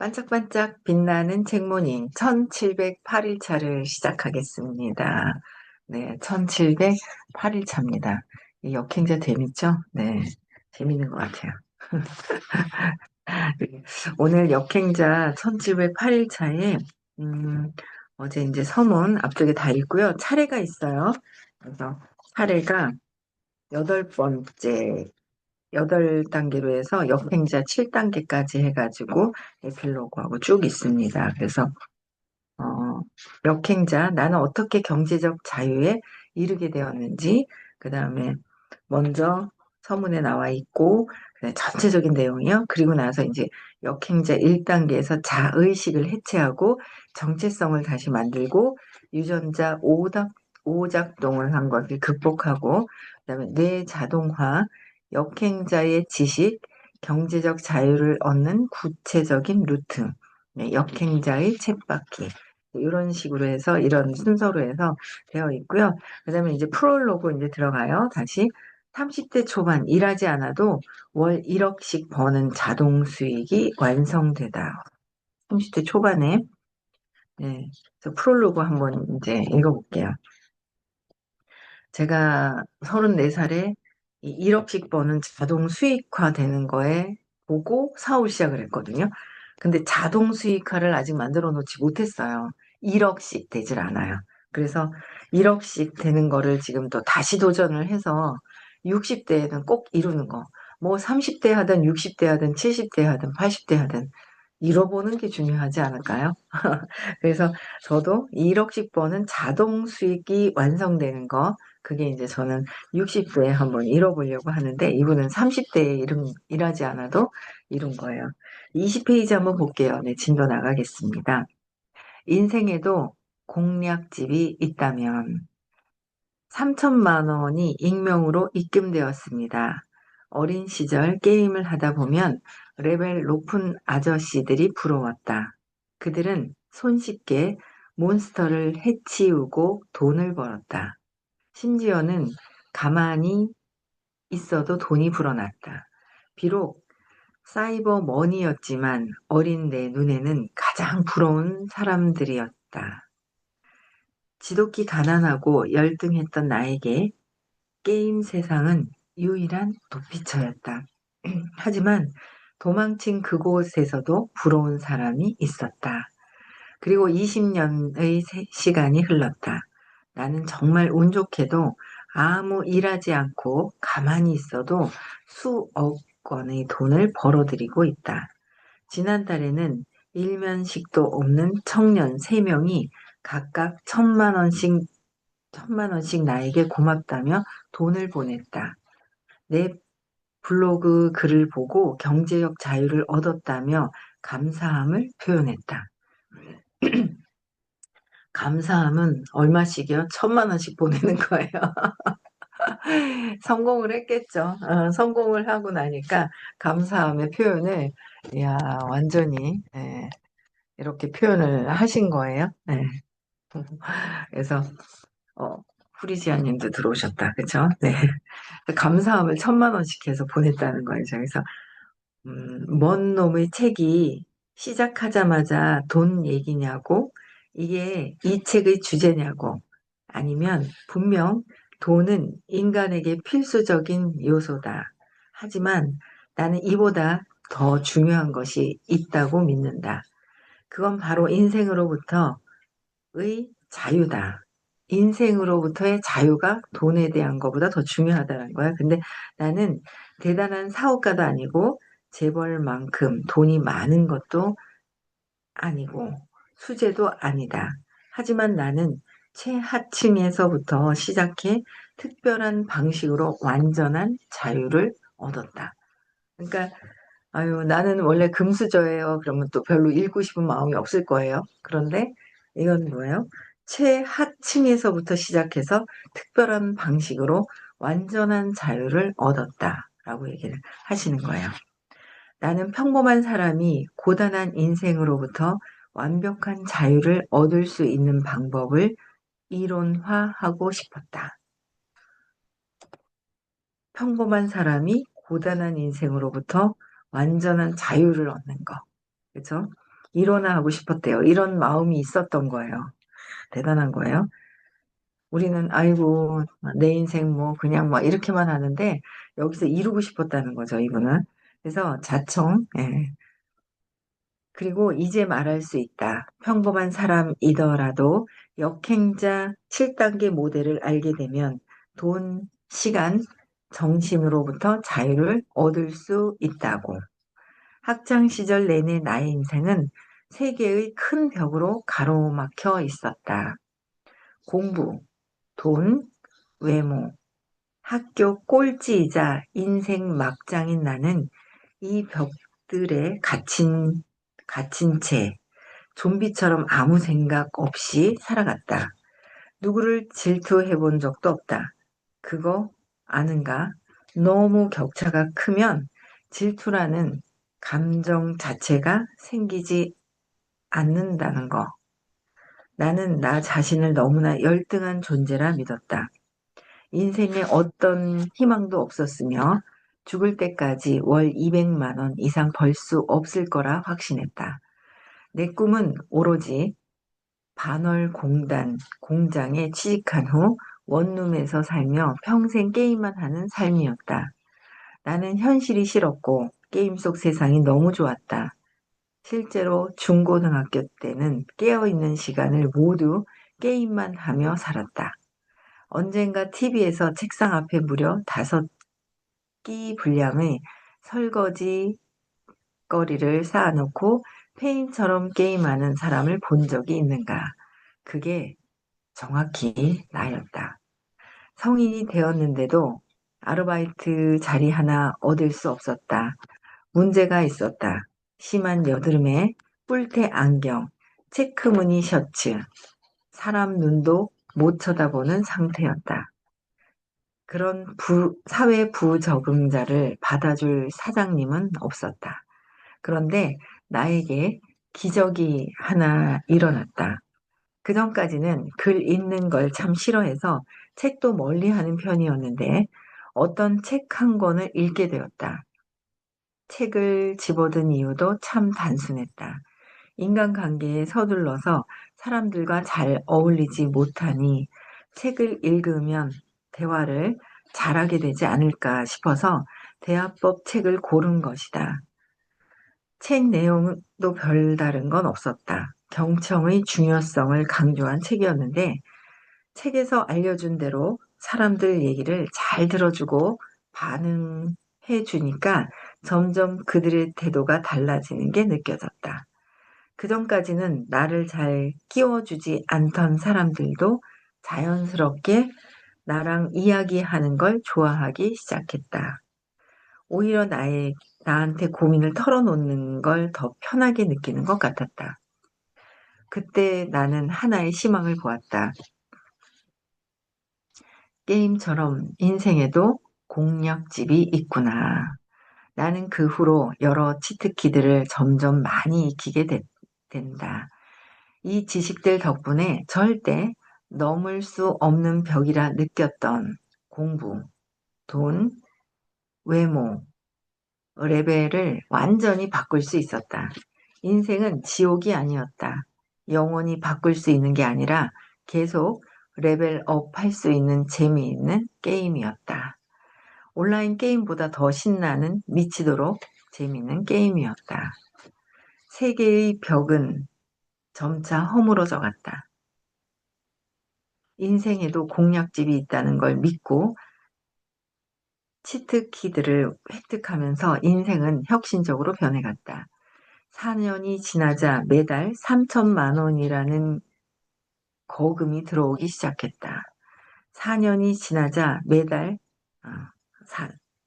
반짝반짝 빛나는 책모닝 1708일차를 시작하겠습니다. 네, 1708일차입니다. 이 역행자 재밌죠? 네, 재밌는 것 같아요. 오늘 역행자 1708일차에 어제 이제 서문 앞쪽에 다 있고요. 차례가 있어요. 그래서 차례가 여덟 번째 8단계로 해서 역행자 7단계까지 해가지고 에필로그하고 쭉 있습니다. 그래서 역행자, 나는 어떻게 경제적 자유에 이르게 되었는지, 그 다음에 먼저 서문에 나와 있고, 그다음에 전체적인 내용이요. 그리고 나서 이제 역행자 1단계에서 자의식을 해체하고 정체성을 다시 만들고, 유전자 오작동을 한 것을 극복하고, 그다음에 뇌 자동화, 역행자의 지식, 경제적 자유를 얻는 구체적인 루트, 네, 역행자의 쳇바퀴. 이런 식으로 해서 이런 순서로 해서 되어 있고요. 그다음에 이제 프롤로그 이제 들어가요. 다시 30대 초반 일하지 않아도 월 1억씩 버는 자동 수익이 완성되다. 30대 초반에 네. 그래서 프롤로그 한번 이제 읽어볼게요. 제가 34살에 1억씩 버는 자동 수익화 되는 거에 보고 사올 시작을 했거든요. 근데 자동 수익화를 아직 만들어 놓지 못했어요. 1억씩 되질 않아요. 그래서 1억씩 되는 거를 지금 또 다시 도전을 해서 60대에는 꼭 이루는 거. 뭐 30대 하든 60대 하든 70대 하든 80대 하든 이뤄보는 게 중요하지 않을까요? 그래서 저도 1억씩 버는 자동 수익이 완성되는 거, 그게 이제 저는 60대에 한번 이뤄보려고 하는데, 이분은 30대에 일하지 않아도 이룬 거예요. 20페이지 한번 볼게요. 네, 진도 나가겠습니다. 인생에도 공략집이 있다면 3천만 원이 익명으로 입금되었습니다. 어린 시절 게임을 하다 보면 레벨 높은 아저씨들이 부러웠다. 그들은 손쉽게 몬스터를 해치우고 돈을 벌었다. 심지어는 가만히 있어도 돈이 불어났다. 비록 사이버 머니였지만 어린 내 눈에는 가장 부러운 사람들이었다. 지독히 가난하고 열등했던 나에게 게임 세상은 유일한 도피처였다. 하지만 도망친 그곳에서도 부러운 사람이 있었다. 그리고 20년의 시간이 흘렀다. 나는 정말 운 좋게도 아무 일하지 않고 가만히 있어도 수억 원의 돈을 벌어들이고 있다. 지난달에는 일면식도 없는 청년 3명이 각각 1,000만 원씩 나에게 고맙다며 돈을 보냈다. 내 블로그 글을 보고 경제적 자유를 얻었다며 감사함을 표현했다. 감사함은 얼마씩이요? 1,000만 원씩 보내는 거예요. 성공을 했겠죠. 성공을 하고 나니까 감사함의 표현을, 이야, 완전히, 이렇게 표현을 하신 거예요. 네. 그래서, 어, 후리지아님도 들어오셨다. 그쵸? 네. 감사함을 1,000만 원씩 해서 보냈다는 거예요. 그래서, 먼 놈의 책이 시작하자마자 돈 얘기냐고, 이게 이 책의 주제냐고, 아니면 분명 돈은 인간에게 필수적인 요소다. 하지만 나는 이보다 더 중요한 것이 있다고 믿는다. 그건 바로 인생으로부터의 자유다. 인생으로부터의 자유가 돈에 대한 것보다 더 중요하다는 거야. 근데 나는 대단한 사업가도 아니고 재벌만큼 돈이 많은 것도 아니고 수재도 아니다. 하지만 나는 최하층에서부터 시작해 특별한 방식으로 완전한 자유를 얻었다. 그러니까 아유, 나는 원래 금수저예요. 그러면 또 별로 읽고 싶은 마음이 없을 거예요. 그런데 이건 뭐예요? 최하층에서부터 시작해서 특별한 방식으로 완전한 자유를 얻었다라고 얘기를 하시는 거예요. 나는 평범한 사람이 고단한 인생으로부터 완벽한 자유를 얻을 수 있는 방법을 이론화하고 싶었다. 평범한 사람이 고단한 인생으로부터 완전한 자유를 얻는 거. 그죠? 일어나 하고 싶었대요. 이런 마음이 있었던 거예요. 대단한 거예요. 우리는 아이고 내 인생 뭐 그냥 뭐 이렇게만 하는데 여기서 이루고 싶었다는 거죠, 이분은. 그래서 자청, 예. 그리고 이제 말할 수 있다. 평범한 사람이더라도 역행자 7단계 모델을 알게 되면 돈, 시간, 정신으로부터 자유를 얻을 수 있다고. 학창 시절 내내 나의 인생은 세 개의 큰 벽으로 가로막혀 있었다. 공부, 돈, 외모, 학교 꼴찌이자 인생 막장인 나는 이 벽들에 갇힌 채 좀비처럼 아무 생각 없이 살아갔다. 누구를 질투해 본 적도 없다. 그거 아는가? 너무 격차가 크면 질투라는 감정 자체가 생기지 않는다는 거. 나는 나 자신을 너무나 열등한 존재라 믿었다. 인생에 어떤 희망도 없었으며 죽을 때까지 월 200만 원 이상 벌 수 없을 거라 확신했다. 내 꿈은 오로지 반월공단 공장에 취직한 후 원룸에서 살며 평생 게임만 하는 삶이었다. 나는 현실이 싫었고 게임 속 세상이 너무 좋았다. 실제로 중고등학교 때는 깨어있는 시간을 모두 게임만 하며 살았다. 언젠가 TV에서 책상 앞에 무려 5끼 분량의 설거지 거리를 쌓아놓고 페인처럼 게임하는 사람을 본 적이 있는가? 그게 정확히 나였다. 성인이 되었는데도 아르바이트 자리 하나 얻을 수 없었다. 문제가 있었다. 심한 여드름에 뿔테 안경, 체크무늬 셔츠, 사람 눈도 못 쳐다보는 상태였다. 그런 사회 부적응자를 받아줄 사장님은 없었다. 그런데 나에게 기적이 하나 일어났다. 그전까지는 글 읽는 걸 참 싫어해서 책도 멀리하는 편이었는데 어떤 책 한 권을 읽게 되었다. 책을 집어든 이유도 참 단순했다. 인간관계에 서둘러서 사람들과 잘 어울리지 못하니 책을 읽으면 대화를 잘하게 되지 않을까 싶어서 대화법 책을 고른 것이다. 책 내용도 별다른 건 없었다. 경청의 중요성을 강조한 책이었는데 책에서 알려준 대로 사람들 얘기를 잘 들어주고 반응해 주니까 점점 그들의 태도가 달라지는 게 느껴졌다. 그전까지는 나를 잘 끼워주지 않던 사람들도 자연스럽게 나랑 이야기하는 걸 좋아하기 시작했다. 오히려 나한테 고민을 털어놓는 걸 더 편하게 느끼는 것 같았다. 그때 나는 하나의 희망을 보았다. 게임처럼 인생에도 공략집이 있구나. 나는 그 후로 여러 치트키들을 점점 많이 익히게 된다. 이 지식들 덕분에 절대 넘을 수 없는 벽이라 느꼈던 공부, 돈, 외모, 레벨을 완전히 바꿀 수 있었다. 인생은 지옥이 아니었다. 영원히 바꿀 수 있는 게 아니라 계속 레벨업 할 수 있는 재미있는 게임이었다. 온라인 게임보다 더 신나는 미치도록 재미있는 게임이었다. 세계의 벽은 점차 허물어져 갔다. 인생에도 공략집이 있다는 걸 믿고 치트키들을 획득하면서 인생은 혁신적으로 변해갔다. 4년이 지나자 매달 3천만 원이라는 거금이 들어오기 시작했다. 4년이 지나자 매달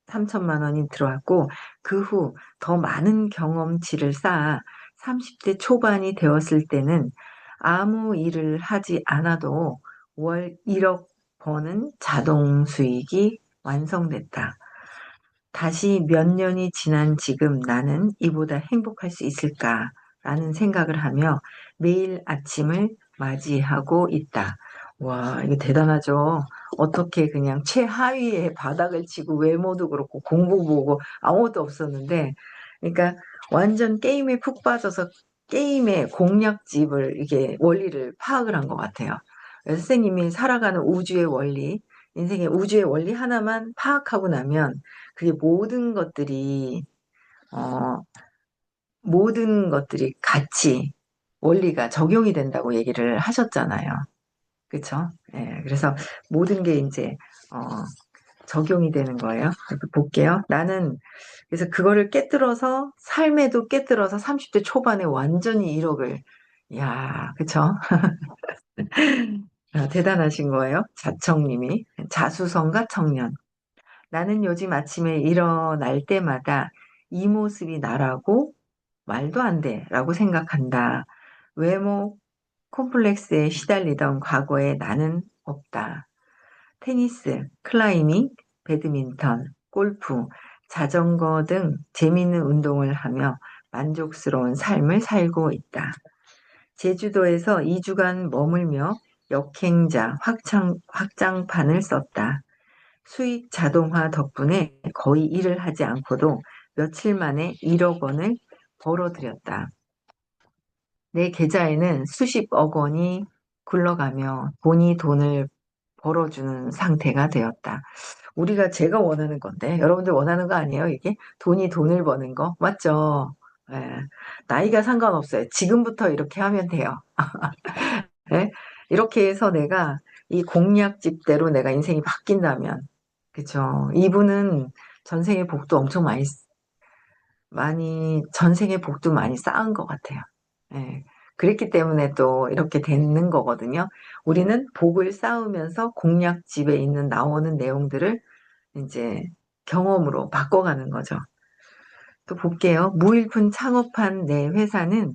3천만 원이 들어왔고 그 후 더 많은 경험치를 쌓아 30대 초반이 되었을 때는 아무 일을 하지 않아도 월 1억 버는 자동 수익이 완성됐다. 다시 몇 년이 지난 지금 나는 이보다 행복할 수 있을까라는 생각을 하며 매일 아침을 맞이하고 있다. 와, 이거 대단하죠? 어떻게 그냥 최하위에 바닥을 치고 외모도 그렇고 공부 보고 아무것도 없었는데, 그러니까 완전 게임에 푹 빠져서 게임의 공략집을 이게 원리를 파악을 한 것 같아요. 그래서 선생님이 살아가는 우주의 원리, 인생의 우주의 원리 하나만 파악하고 나면 그게 어, 모든 것들이 같이 원리가 적용이 된다고 얘기를 하셨잖아요. 그쵸? 예, 그래서 모든 게 이제, 어, 적용이 되는 거예요. 그래서 볼게요. 나는 그래서 그거를 깨뜨려서 삶에도 깨뜨려서 30대 초반에 완전히 1억을 야, 그쵸? 아, 대단하신 거예요. 자청님이 자수성가 청년. 나는 요즘 아침에 일어날 때마다 이 모습이 나라고 말도 안 돼라고 생각한다. 외모 콤플렉스에 시달리던 과거에 나는 없다. 테니스, 클라이밍, 배드민턴, 골프, 자전거 등 재미있는 운동을 하며 만족스러운 삶을 살고 있다. 제주도에서 2주간 머물며 역행자 확장판을 썼다. 수익 자동화 덕분에 거의 일을 하지 않고도 며칠 만에 1억 원을 벌어들였다. 내 계좌에는 수십억 원이 굴러가며 돈이 돈을 벌어주는 상태가 되었다. 제가 원하는 건데, 여러분들 원하는 거 아니에요, 이게? 돈이 돈을 버는 거? 맞죠? 예. 나이가 상관없어요. 지금부터 이렇게 하면 돼요. 예? 이렇게 해서 내가 이 공략집대로 내가 인생이 바뀐다면, 그쵸. 이분은 전생의 복도 엄청 전생의 복도 많이 쌓은 것 같아요. 예. 그랬기 때문에 또 이렇게 되는 거거든요. 우리는 복을 쌓으면서 공략집에 있는 나오는 내용들을 이제 경험으로 바꿔가는 거죠. 또 볼게요. 무일푼 창업한 내 회사는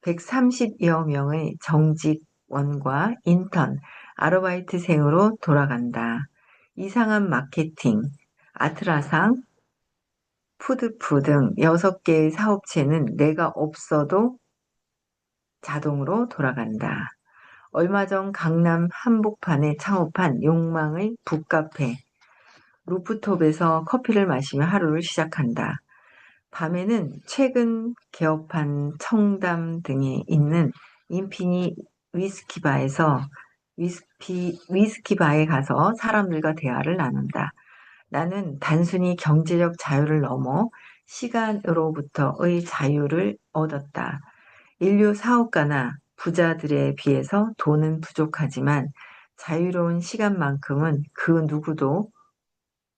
130여 명의 정직원과 인턴, 아르바이트생으로 돌아간다. 이상한 마케팅, 아트라상, 푸드푸 등 6개의 사업체는 내가 없어도 자동으로 돌아간다. 얼마 전 강남 한복판에 창업한 욕망의 북카페, 루프톱에서 커피를 마시며 하루를 시작한다. 밤에는 최근 개업한 청담 등에 있는 인피니 위스키바에서 위스키바에 가서 사람들과 대화를 나눈다. 나는 단순히 경제적 자유를 넘어 시간으로부터의 자유를 얻었다. 인류 사업가나 부자들에 비해서 돈은 부족하지만 자유로운 시간만큼은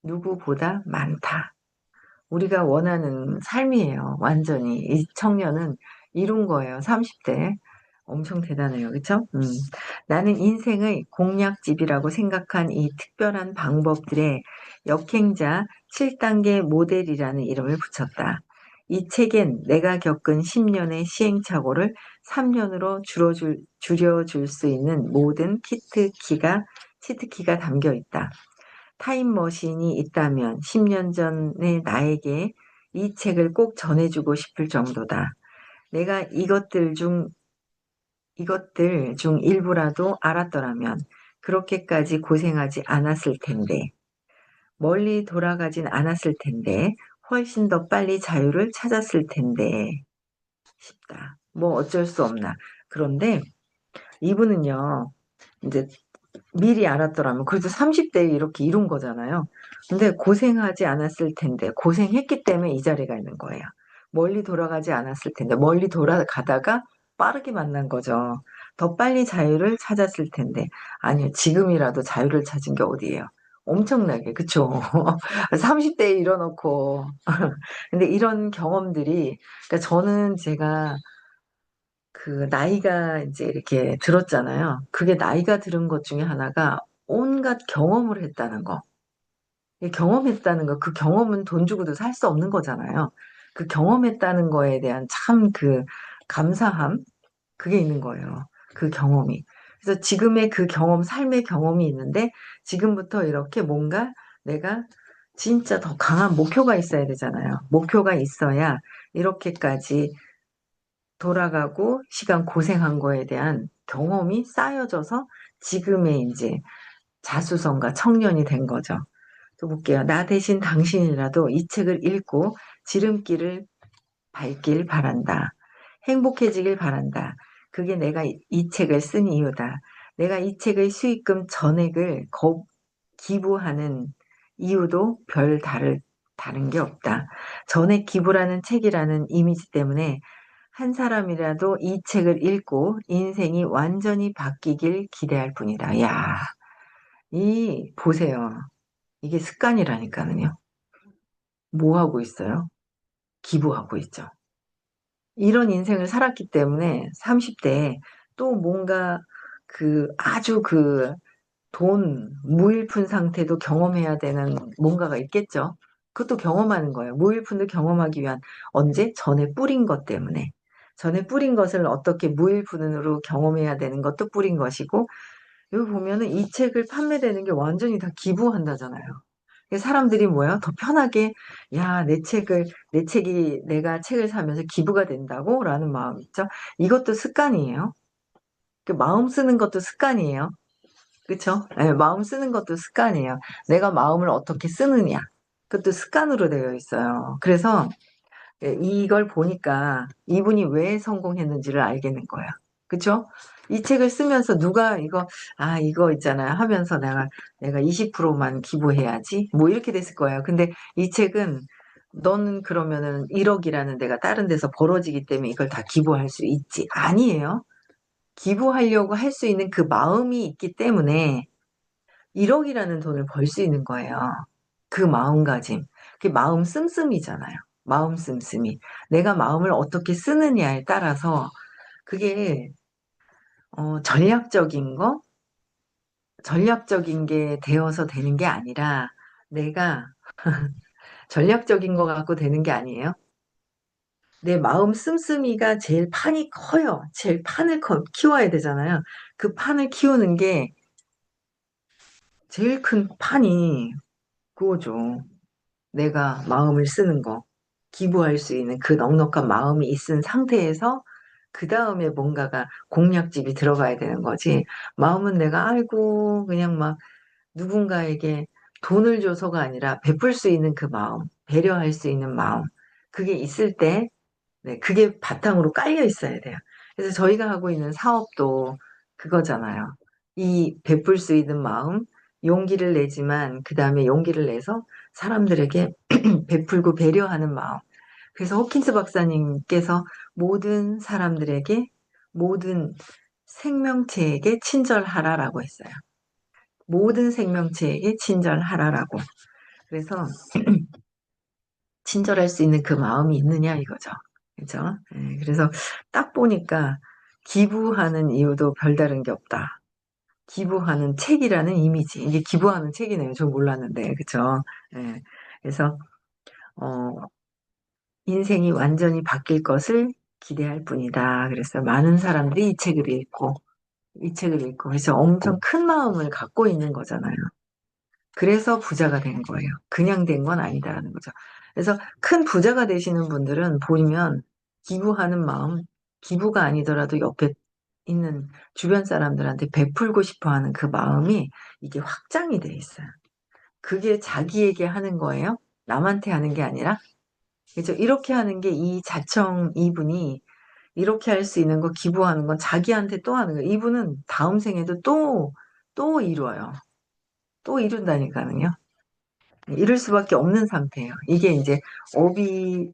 누구보다 많다. 우리가 원하는 삶이에요. 완전히. 이 청년은 이룬 거예요. 30대. 엄청 대단해요. 그쵸? 나는 인생의 공략집이라고 생각한 이 특별한 방법들의 역행자 7단계 모델이라는 이름을 붙였다. 이 책엔 내가 겪은 10년의 시행착오를 3년으로 줄여줄 수 있는 모든 치트키가 담겨 있다. 타임머신이 있다면 10년 전의 나에게 이 책을 꼭 전해주고 싶을 정도다. 내가 이것들 중 일부라도 알았더라면 그렇게까지 고생하지 않았을 텐데, 멀리 돌아가진 않았을 텐데, 훨씬 더 빨리 자유를 찾았을 텐데 싶다. 뭐 어쩔 수 없나. 그런데 이분은요, 이제 미리 알았더라면 그래도 30대에 이렇게 이룬 거잖아요. 근데 고생하지 않았을 텐데 고생했기 때문에 이 자리가 있는 거예요. 멀리 돌아가지 않았을 텐데 멀리 돌아가다가 빠르게 만난 거죠. 더 빨리 자유를 찾았을 텐데 아니요. 지금이라도 자유를 찾은 게 어디예요. 엄청나게 그쵸. 30대에 이뤄놓고 근데 이런 경험들이 그러니까 저는 제가 그 나이가 이제 이렇게 들었잖아요. 그게 나이가 들은 것 중에 하나가 온갖 경험을 했다는 거. 이 경험했다는 거, 그 경험은 돈 주고도 살 수 없는 거잖아요. 그 경험했다는 거에 대한 참 그 감사함, 그게 있는 거예요. 그 경험이. 그래서 지금의 그 경험, 삶의 경험이 있는데 지금부터 이렇게 뭔가 내가 진짜 더 강한 목표가 있어야 되잖아요. 목표가 있어야 이렇게까지 돌아가고 시간 고생한 거에 대한 경험이 쌓여져서 지금의 이제 자수성가 청년이 된 거죠. 또 볼게요. 나 대신 당신이라도 이 책을 읽고 지름길을 밟길 바란다. 행복해지길 바란다. 그게 내가 이 책을 쓴 이유다. 내가 이 책의 수익금 전액을 기부하는 이유도 다른 게 없다. 전액 기부라는 책이라는 이미지 때문에 한 사람이라도 이 책을 읽고 인생이 완전히 바뀌길 기대할 뿐이다. 야, 보세요. 이게 습관이라니까는요. 뭐 하고 있어요? 기부하고 있죠. 이런 인생을 살았기 때문에 30대에 또 뭔가 아주 무일푼 상태도 경험해야 되는 뭔가가 있겠죠. 그것도 경험하는 거예요. 무일푼도 경험하기 위한 언제? 전에 뿌린 것 때문에. 전에 뿌린 것을 어떻게 무일푼으로 경험해야 되는 것도 뿌린 것이고, 여기 보면은 이 책을 판매되는 게 완전히 다 기부한다잖아요. 사람들이 뭐야? 더 편하게, 야, 내가 책을 사면서 기부가 된다고? 라는 마음 있죠? 이것도 습관이에요. 마음 쓰는 것도 습관이에요. 그쵸? 네, 마음 쓰는 것도 습관이에요. 내가 마음을 어떻게 쓰느냐. 그것도 습관으로 되어 있어요. 그래서 이걸 보니까 이분이 왜 성공했는지를 알겠는 거예요. 그쵸? 이 책을 쓰면서 누가 이거 있잖아요. 하면서 내가 20%만 기부해야지. 뭐 이렇게 됐을 거예요. 근데 이 책은 너는 그러면은 1억이라는 데가 다른 데서 벌어지기 때문에 이걸 다 기부할 수 있지. 아니에요. 기부하려고 할 수 있는 그 마음이 있기 때문에 1억이라는 돈을 벌 수 있는 거예요. 그 마음가짐. 그게 마음 씀씀이잖아요. 마음 씀씀이. 내가 마음을 어떻게 쓰느냐에 따라서 그게 전략적인 거, 전략적인 게 되어서 되는 게 아니라 내가 전략적인 거 갖고 되는 게 아니에요. 내 마음 씀씀이가 제일 판이 커요. 제일 판을 키워야 되잖아요. 그 판을 키우는 게 제일 큰 판이 그거죠. 내가 마음을 쓰는 거, 기부할 수 있는 그 넉넉한 마음이 있은 상태에서 그 다음에 뭔가가 공략집이 들어가야 되는 거지. 마음은 내가 알고 그냥 막 누군가에게 돈을 줘서가 아니라 베풀 수 있는 그 마음, 배려할 수 있는 마음, 그게 있을 때, 네, 그게 바탕으로 깔려 있어야 돼요. 그래서 저희가 하고 있는 사업도 그거잖아요. 이 베풀 수 있는 마음, 용기를 내지만 그 다음에 용기를 내서 사람들에게 베풀고 배려하는 마음. 그래서 호킨스 박사님께서 모든 사람들에게, 모든 생명체에게 친절하라라고 했어요. 모든 생명체에게 친절하라라고. 그래서 친절할 수 있는 그 마음이 있느냐 이거죠. 그죠? 그래서 딱 보니까 기부하는 이유도 별다른 게 없다. 기부하는 책이라는 이미지. 이게 기부하는 책이네요. 저 몰랐는데. 그죠? 예. 그래서, 어, 인생이 완전히 바뀔 것을 기대할 뿐이다. 그래서 많은 사람들이 이 책을 읽고, 그래서 엄청 큰 마음을 갖고 있는 거잖아요. 그래서 부자가 된 거예요. 그냥 된 건 아니다라는 거죠. 그래서 큰 부자가 되시는 분들은 보면 기부하는 마음, 기부가 아니더라도 옆에 있는 주변 사람들한테 베풀고 싶어 하는 그 마음이 이게 확장이 돼 있어요. 그게 자기에게 하는 거예요. 남한테 하는 게 아니라. 그죠? 이렇게 하는 게 이 자청 이분이 이렇게 할 수 있는 거 기부하는 건 자기한테 또 하는 거예요. 이분은 다음 생에도 또 이루어요. 또 이룬다니까는요. 이럴 수밖에 없는 상태예요. 이게 이제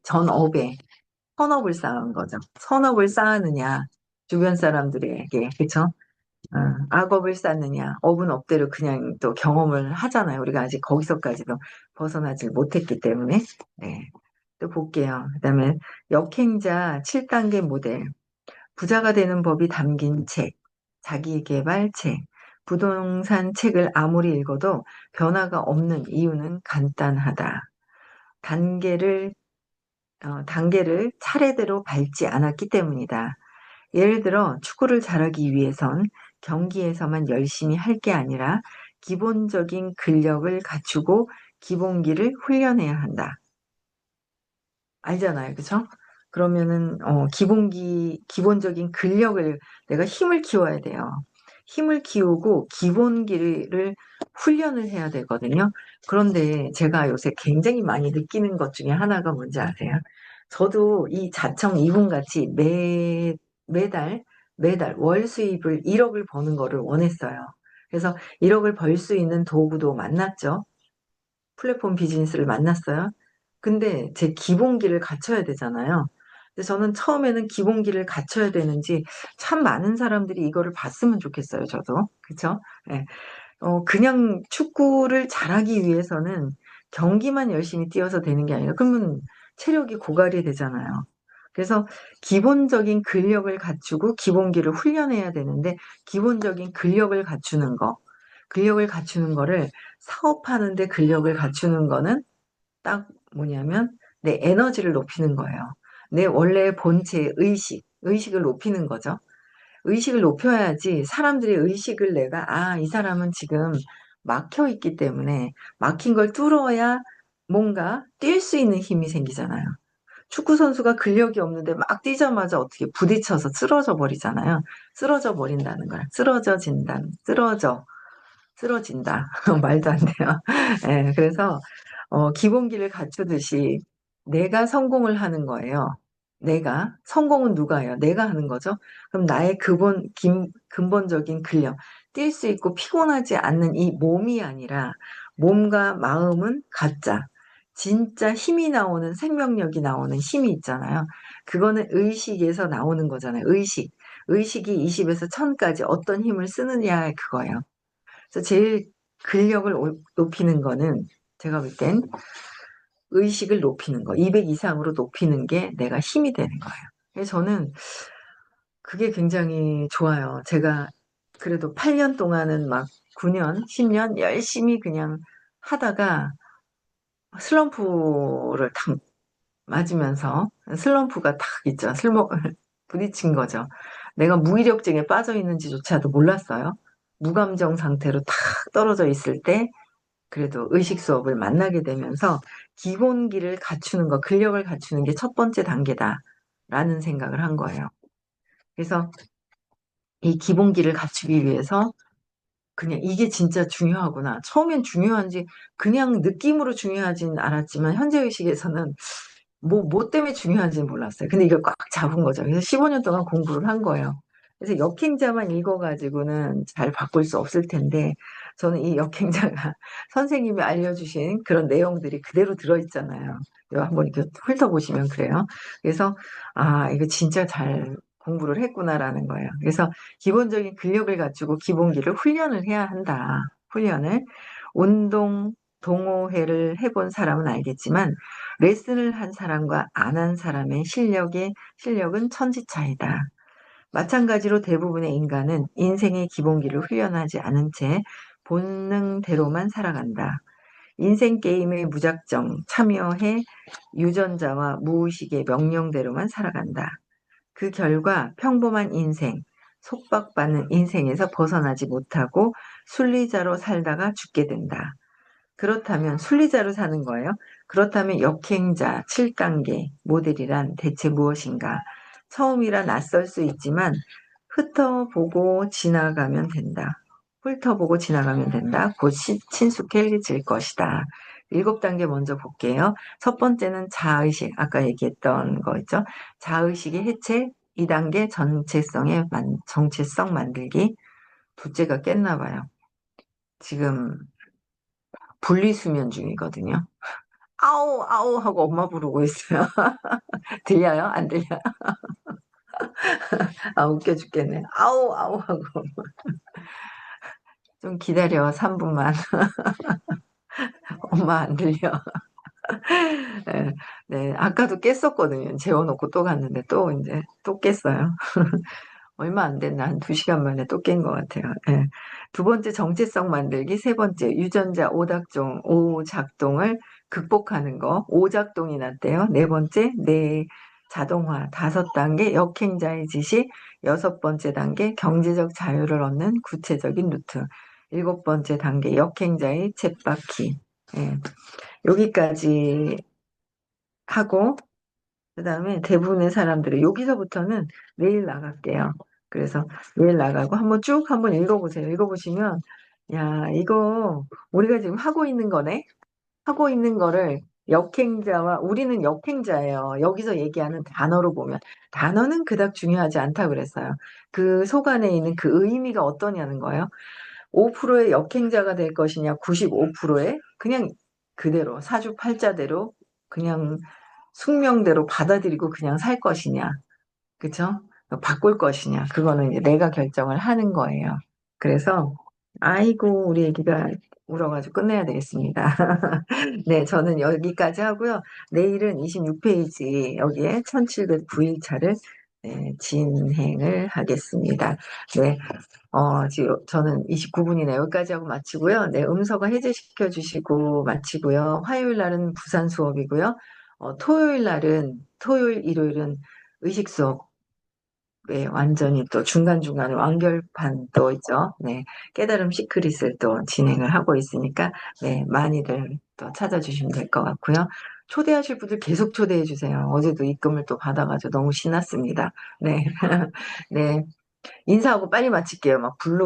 전 업에 선업을 쌓은 거죠. 선업을 쌓느냐, 주변 사람들에게, 그쵸? 악업을 쌓느냐, 업은 업대로 그냥 또 경험을 하잖아요. 우리가 아직 거기서까지도 벗어나질 못했기 때문에. 네. 또 볼게요. 그다음에 역행자 7단계 모델, 부자가 되는 법이 담긴 책, 자기계발 책, 부동산 책을 아무리 읽어도 변화가 없는 이유는 간단하다. 단계를, 단계를 차례대로 밟지 않았기 때문이다. 예를 들어 축구를 잘하기 위해선 경기에서만 열심히 할 게 아니라 기본적인 근력을 갖추고 기본기를 훈련해야 한다. 알잖아요. 그쵸? 그러면은, 기본적인 근력을, 내가 힘을 키워야 돼요. 힘을 키우고 기본기를 훈련을 해야 되거든요. 그런데 제가 요새 굉장히 많이 느끼는 것 중에 하나가 뭔지 아세요? 저도 이 자청 이분같이 매달 월 수입을 1억을 버는 거를 원했어요. 그래서 1억을 벌 수 있는 도구도 만났죠. 플랫폼 비즈니스를 만났어요. 근데 제 기본기를 갖춰야 되잖아요. 근데 저는 처음에는 기본기를 갖춰야 되는지 참 많은 사람들이 이거를 봤으면 좋겠어요, 저도. 그쵸? 예. 그냥 축구를 잘하기 위해서는 경기만 열심히 뛰어서 되는 게 아니라 그러면 체력이 고갈이 되잖아요. 그래서 기본적인 근력을 갖추고 기본기를 훈련해야 되는데 기본적인 근력을 갖추는 거를 사업하는데 근력을 갖추는 거는 딱 뭐냐면 내 에너지를 높이는 거예요. 내 원래 본체 의식을 높이는 거죠. 의식을 높여야지 사람들이 의식을 내가, 아, 이 사람은 지금 막혀 있기 때문에 막힌 걸 뚫어야 뭔가 뛸 수 있는 힘이 생기잖아요. 축구 선수가 근력이 없는데 막 뛰자마자 어떻게 부딪혀서 쓰러져 버리잖아요. 쓰러진다. 말도 안 돼요. 예, 그래서 기본기를 갖추듯이 내가 성공을 하는 거예요. 성공은 누가 해요? 내가 하는 거죠. 그럼 나의 근본적인 근력, 뛸 수 있고 피곤하지 않는 이 몸이 아니라 몸과 마음은 가짜. 진짜 힘이 나오는 생명력이 나오는 힘이 있잖아요. 그거는 의식에서 나오는 거잖아요. 의식이 20에서 1000까지 어떤 힘을 쓰느냐 그거예요. 그래서 제일 근력을 높이는 거는 제가 볼 땐 의식을 높이는 거, 200 이상으로 높이는 게 내가 힘이 되는 거예요. 그래서 저는 그게 굉장히 좋아요. 제가 그래도 8년 동안은 막 9년, 10년 열심히 그냥 하다가 슬럼프를 탁 맞으면서 슬럼프가 탁 있죠. 부딪힌 거죠. 내가 무기력증에 빠져 있는지조차도 몰랐어요. 무감정 상태로 탁 떨어져 있을 때 그래도 의식 수업을 만나게 되면서 기본기를 갖추는 거, 근력을 갖추는 게 첫 번째 단계다라는 생각을 한 거예요. 그래서 이 기본기를 갖추기 위해서 그냥 이게 진짜 중요하구나. 처음엔 중요한지 그냥 느낌으로 중요하진 않았지만 현재 의식에서는 뭐 때문에 중요한지는 몰랐어요. 근데 이걸 꽉 잡은 거죠. 그래서 15년 동안 공부를 한 거예요. 그래서 역행자만 읽어가지고는 잘 바꿀 수 없을 텐데, 저는 이 역행자가 선생님이 알려주신 그런 내용들이 그대로 들어있잖아요. 이거 한번 이렇게 훑어보시면 그래요. 그래서, 아, 이거 진짜 잘 공부를 했구나라는 거예요. 그래서 기본적인 근력을 갖추고 기본기를 훈련을 해야 한다. 운동, 동호회를 해본 사람은 알겠지만, 레슨을 한 사람과 안 한 사람의 실력은 천지 차이다. 마찬가지로 대부분의 인간은 인생의 기본기를 훈련하지 않은 채 본능대로만 살아간다. 인생 게임에 무작정 참여해 유전자와 무의식의 명령대로만 살아간다. 그 결과 평범한 인생, 속박받는 인생에서 벗어나지 못하고 순리자로 살다가 죽게 된다. 그렇다면 순리자로 사는 거예요. 그렇다면 역행자 7단계 모델이란 대체 무엇인가? 처음이라 낯설 수 있지만 훑어보고 지나가면 된다. 훑어보고 지나가면 된다. 곧 친숙해질 것이다. 7단계 먼저 볼게요. 첫 번째는 자의식, 아까 얘기했던 거 있죠? 자의식의 해체, 2단계 정체성 만들기. 둘째가 깼나 봐요. 지금 분리수면 중이거든요. 아우, 아우 하고 엄마 부르고 있어요. 들려요? 안 들려요? 아, 웃겨 죽겠네. 아우, 아우 하고. 좀 기다려, 3분만. 엄마 안 들려. 네, 네, 아까도 깼었거든요. 재워놓고 또 갔는데 또 깼어요. 얼마 안 됐나? 한 2시간 만에 또 깬 것 같아요. 예. 두 번째 정체성 만들기, 세 번째 유전자 오작동을 극복하는 거, 오작동이 났대요. 네 번째 뇌 자동화, 5단계 역행자의 지식, 6번째 단계 경제적 자유를 얻는 구체적인 루트, 7번째 단계 역행자의 쳇바퀴. 예. 여기까지 하고 그다음에 대부분의 사람들이 여기서부터는 내일 나갈게요. 그래서 내일 나가고 한번 읽어보세요. 읽어보시면 야, 이거 우리가 지금 하고 있는 거네. 하고 있는 거를 역행자와 우리는 역행자예요. 여기서 얘기하는 단어로 보면 단어는 그닥 중요하지 않다 그랬어요. 그 속 안에 있는 그 의미가 어떠냐는 거예요. 5%의 역행자가 될 것이냐, 95%의 그냥 그대로 사주팔자대로 그냥 숙명대로 받아들이고 그냥 살 것이냐, 그쵸? 바꿀 것이냐, 그거는 이제 내가 결정을 하는 거예요. 그래서 아이고 우리 애기가 울어가지고 끝내야 되겠습니다. 네, 저는 여기까지 하고요. 내일은 26페이지 여기에 1709일차를 네, 진행을 하겠습니다. 네, 지금 저는 29분이네. 여기까지 하고 마치고요. 네, 음서가 해제시켜 주시고 마치고요. 화요일 날은 부산 수업이고요. 토요일, 일요일은 의식 수업. 네, 완전히 또 중간중간에 완결판 또 있죠. 네, 깨달음 시크릿을 또 진행을 하고 있으니까, 네, 많이들 또 찾아주시면 될 것 같고요. 초대하실 분들 계속 초대해 주세요. 어제도 입금을 또 받아가지고 너무 신났습니다. 네. 네. 인사하고 빨리 마칠게요. 막 블루